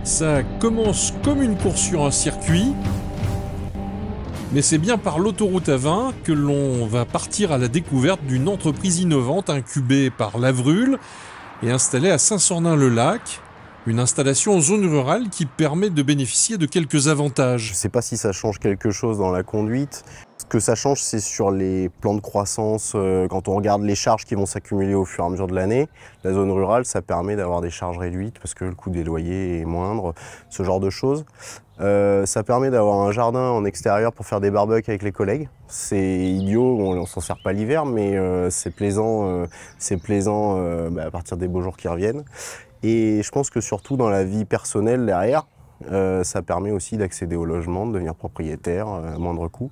Ça commence comme une course sur un circuit, mais c'est bien par l'autoroute A20 que l'on va partir à la découverte d'une entreprise innovante incubée par Lavrul et installée à Saint-Sornin-le-Lac. Une installation en zone rurale qui permet de bénéficier de quelques avantages. Je ne sais pas si ça change quelque chose dans la conduite. Ce que ça change, c'est sur les plans de croissance. Quand on regarde les charges qui vont s'accumuler au fur et à mesure de l'année, la zone rurale, ça permet d'avoir des charges réduites parce que le coût des loyers est moindre, ce genre de choses. Ça permet d'avoir un jardin en extérieur pour faire des barbecues avec les collègues. C'est idiot, on s'en sert pas l'hiver, mais c'est plaisant, à partir des beaux jours qui reviennent. Et je pense que surtout dans la vie personnelle derrière, ça permet aussi d'accéder au logement, de devenir propriétaire à moindre coût.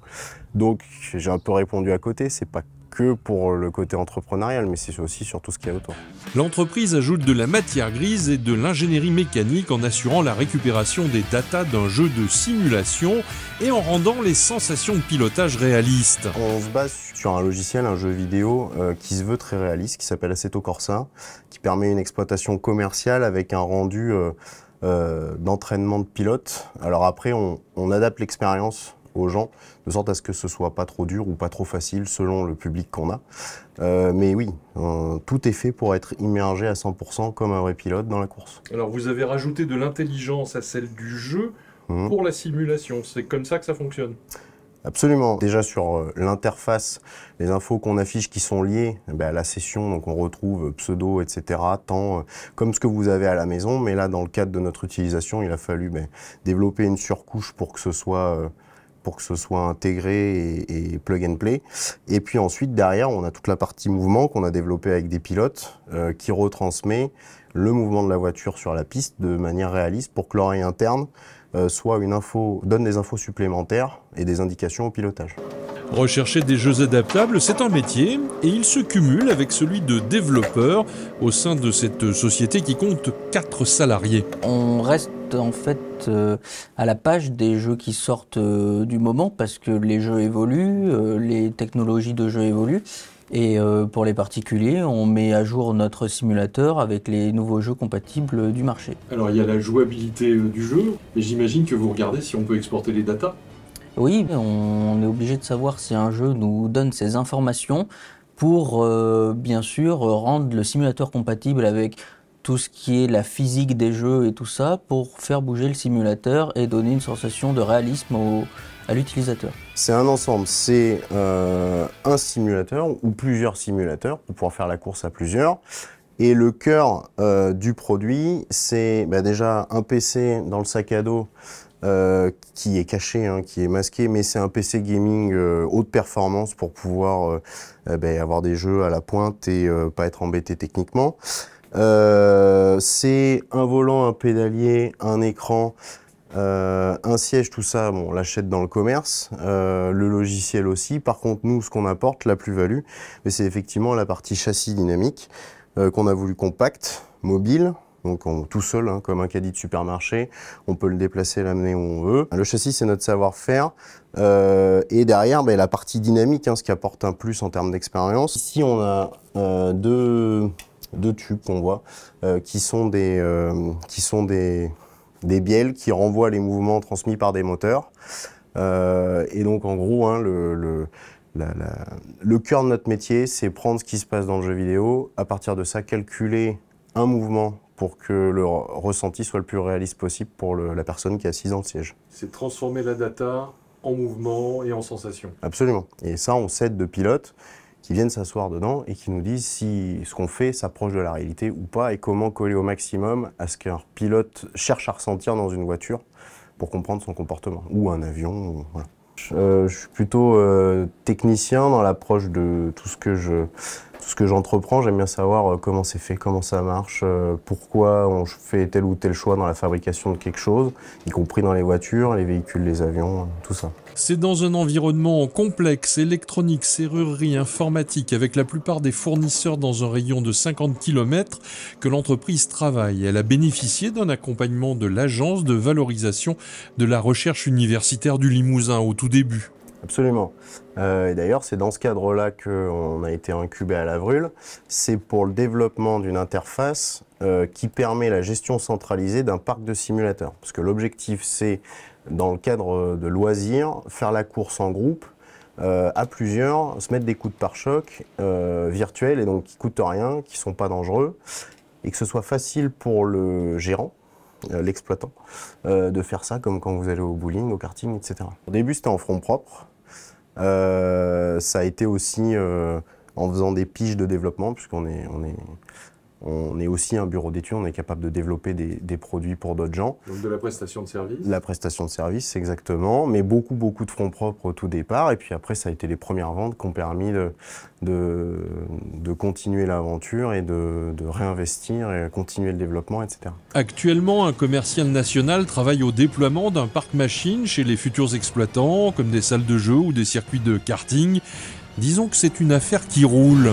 Donc j'ai un peu répondu à côté, c'est pas que pour le côté entrepreneurial, mais c'est aussi sur tout ce qu'il y a autour. L'entreprise ajoute de la matière grise et de l'ingénierie mécanique en assurant la récupération des datas d'un jeu de simulation et en rendant les sensations de pilotage réalistes. On se base sur un logiciel, un jeu vidéo qui se veut très réaliste, qui s'appelle Assetto Corsa, qui permet une exploitation commerciale avec un rendu d'entraînement de pilote. Alors après, on adapte l'expérience aux gens, de sorte à ce que ce soit pas trop dur ou pas trop facile selon le public qu'on a. Mais oui, tout est fait pour être immergé à 100% comme un vrai pilote dans la course. Alors vous avez rajouté de l'intelligence à celle du jeu pour la simulation, c'est comme ça que ça fonctionne? Absolument. Déjà sur l'interface, les infos qu'on affiche qui sont liées à la session, donc on retrouve pseudo, etc., temps, comme ce que vous avez à la maison, mais là dans le cadre de notre utilisation, il a fallu développer une surcouche pour que ce soit intégré et plug and play. Et puis ensuite, derrière, on a toute la partie mouvement qu'on a développée avec des pilotes qui retransmet le mouvement de la voiture sur la piste de manière réaliste pour que l'oreille interne donne des infos supplémentaires et des indications au pilotage. Rechercher des jeux adaptables, c'est un métier et il se cumule avec celui de développeur au sein de cette société qui compte 4 salariés. On reste en fait à la page des jeux qui sortent du moment parce que les jeux évoluent, les technologies de jeux évoluent. Et pour les particuliers, on met à jour notre simulateur avec les nouveaux jeux compatibles du marché. Alors il y a la jouabilité du jeu, mais j'imagine que vous regardez si on peut exporter les datas. Oui, on est obligé de savoir si un jeu nous donne ces informations pour bien sûr rendre le simulateur compatible avec tout ce qui est la physique des jeux et tout ça pour faire bouger le simulateur et donner une sensation de réalisme à l'utilisateur. C'est un ensemble, c'est un simulateur ou plusieurs simulateurs pour pouvoir faire la course à plusieurs. Et le cœur du produit, c'est déjà un PC dans le sac à dos qui est caché, qui est masqué, mais c'est un PC gaming haute performance pour pouvoir avoir des jeux à la pointe et pas être embêté techniquement. C'est un volant, un pédalier, un écran, un siège, tout ça, on l'achète dans le commerce, le logiciel aussi. Par contre, nous, ce qu'on apporte, la plus-value, c'est effectivement la partie châssis dynamique qu'on a voulu compact, mobile. Donc tout seul, comme un caddie de supermarché, on peut le déplacer, l'amener où on veut. Le châssis, c'est notre savoir-faire. Et derrière, la partie dynamique, ce qui apporte un plus en termes d'expérience. Ici, on a deux tubes qu'on voit, qui sont des bielles qui renvoient les mouvements transmis par des moteurs. Et donc en gros, le cœur de notre métier, c'est prendre ce qui se passe dans le jeu vidéo, à partir de ça, calculer un mouvement pour que le ressenti soit le plus réaliste possible pour la personne qui est assise dans le siège. C'est transformer la data en mouvement et en sensation. Absolument. Et ça, on s'aide de pilotes qui viennent s'asseoir dedans et qui nous disent si ce qu'on fait s'approche de la réalité ou pas et comment coller au maximum à ce qu'un pilote cherche à ressentir dans une voiture pour comprendre son comportement, ou un avion, voilà. Je suis plutôt technicien dans l'approche de tout ce que j'entreprends. J'aime bien savoir comment c'est fait, comment ça marche, pourquoi on fait tel ou tel choix dans la fabrication de quelque chose, y compris dans les voitures, les véhicules, les avions, tout ça. C'est dans un environnement complexe, électronique, serrurerie, informatique, avec la plupart des fournisseurs dans un rayon de 50 km, que l'entreprise travaille. Elle a bénéficié d'un accompagnement de l'Agence de valorisation de la recherche universitaire du Limousin au tout début. Absolument. Et d'ailleurs, c'est dans ce cadre-là qu'on a été incubé à Lavrul. C'est pour le développement d'une interface qui permet la gestion centralisée d'un parc de simulateurs. Parce que l'objectif, c'est, dans le cadre de loisirs, faire la course en groupe, à plusieurs, se mettre des coups de pare-choc virtuels et donc qui ne coûtent rien, qui ne sont pas dangereux, et que ce soit facile pour le gérant, l'exploitant, de faire ça comme quand vous allez au bowling, au karting, etc. Au début, c'était en front propre. Ça a été aussi en faisant des piges de développement, puisqu'on est aussi un bureau d'études, on est capable de développer des produits pour d'autres gens. Donc de la prestation de service. La prestation de service, exactement, mais beaucoup de fonds propres au tout départ, et puis après ça a été les premières ventes qui ont permis de continuer l'aventure et de réinvestir et continuer le développement, etc. Actuellement, un commercial national travaille au déploiement d'un parc machine chez les futurs exploitants, comme des salles de jeu ou des circuits de karting. Disons que c'est une affaire qui roule.